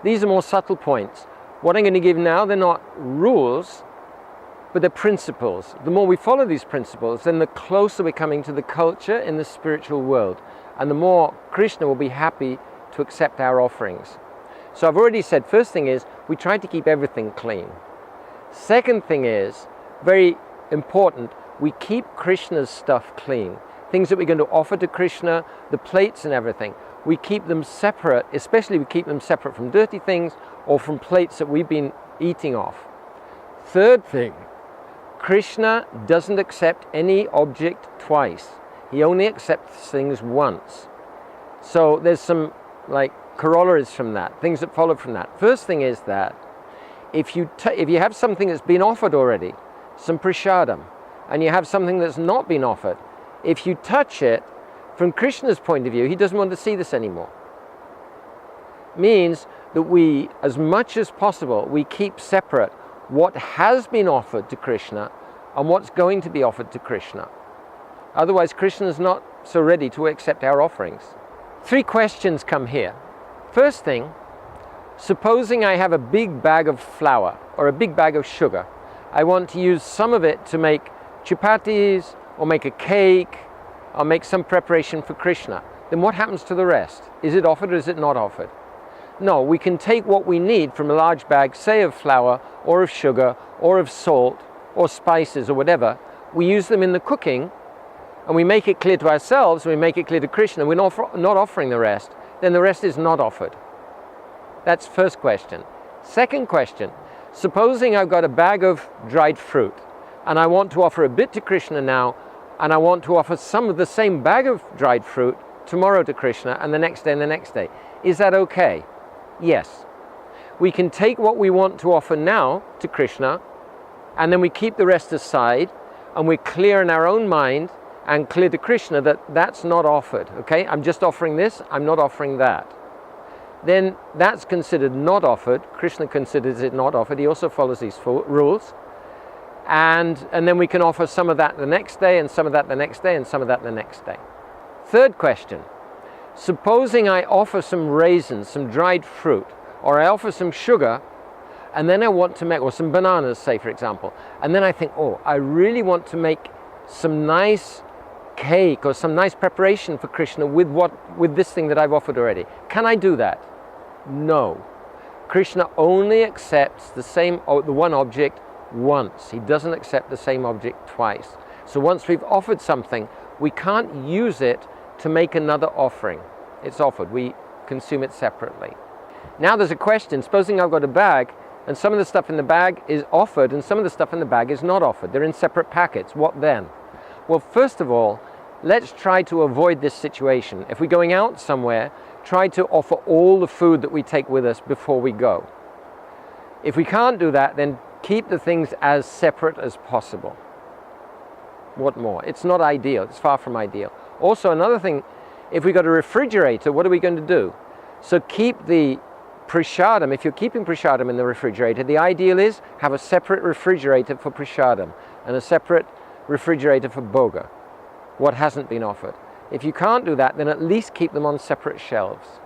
These are more subtle points. What I'm going to give now, they're not rules, but they're principles. The more we follow these principles, then the closer we're coming to the culture in the spiritual world, and the more Krishna will be happy to accept our offerings. So I've already said, first thing is, we try to keep everything clean. Second thing is, very important, we keep Krishna's stuff clean. Things that we're going to offer to Krishna, the plates and everything, we keep them separate, especially we keep them separate from dirty things or from plates that we've been eating off. Third thing, Krishna doesn't accept any object twice. He only accepts things once. So there's some corollaries from that, things that follow from that. First thing is that if you have something that's been offered already, some prasadam, and you have something that's not been offered, if you touch it, from Krishna's point of view, he doesn't want to see this anymore. Means that we, as much as possible, we keep separate what has been offered to Krishna and what's going to be offered to Krishna. Otherwise, Krishna is not so ready to accept our offerings. 3 questions come here. First thing, supposing I have a big bag of flour or a big bag of sugar. I want to use some of it to make chapatis or make a cake or make some preparation for Krishna. Then what happens to the rest? Is it offered or is it not offered? No, we can take what we need from a large bag, say of flour or of sugar or of salt or spices or whatever. We use them in the cooking and we make it clear to ourselves, we make it clear to Krishna, we're not offering the rest, then the rest is not offered. That's first question. Second question, supposing I've got a bag of dried fruit and I want to offer a bit to Krishna now, and I want to offer some of the same bag of dried fruit tomorrow to Krishna and the next day and the next day. Is that okay? Yes. We can take what we want to offer now to Krishna and then we keep the rest aside and we're clear in our own mind and clear to Krishna that that's not offered, okay? I'm just offering this, I'm not offering that. Then that's considered not offered. Krishna considers it not offered. He also follows these rules. And then we can offer some of that the next day and some of that the next day and some of that the next day. Third question, supposing I offer some raisins, some dried fruit, or I offer some sugar, and then I want to make, or some bananas, say for example, and then I think, oh, I really want to make some nice cake or some nice preparation for Krishna with this thing that I've offered already. Can I do that? No. Krishna only accepts the one object once. He doesn't accept the same object twice. So once we've offered something, we can't use it to make another offering. It's offered. We consume it separately. Now there's a question. Supposing I've got a bag and some of the stuff in the bag is offered and some of the stuff in the bag is not offered. They're in separate packets. What then? Well, first of all, let's try to avoid this situation. If we're going out somewhere, try to offer all the food that we take with us before we go. If we can't do that, then keep the things as separate as possible. What more? It's not ideal. It's far from ideal. Also, another thing, if we've got a refrigerator, what are we going to do? So keep the prasadam, if you're keeping prasadam in the refrigerator, the ideal is have a separate refrigerator for prasadam and a separate refrigerator for bhoga, what hasn't been offered. If you can't do that, then at least keep them on separate shelves.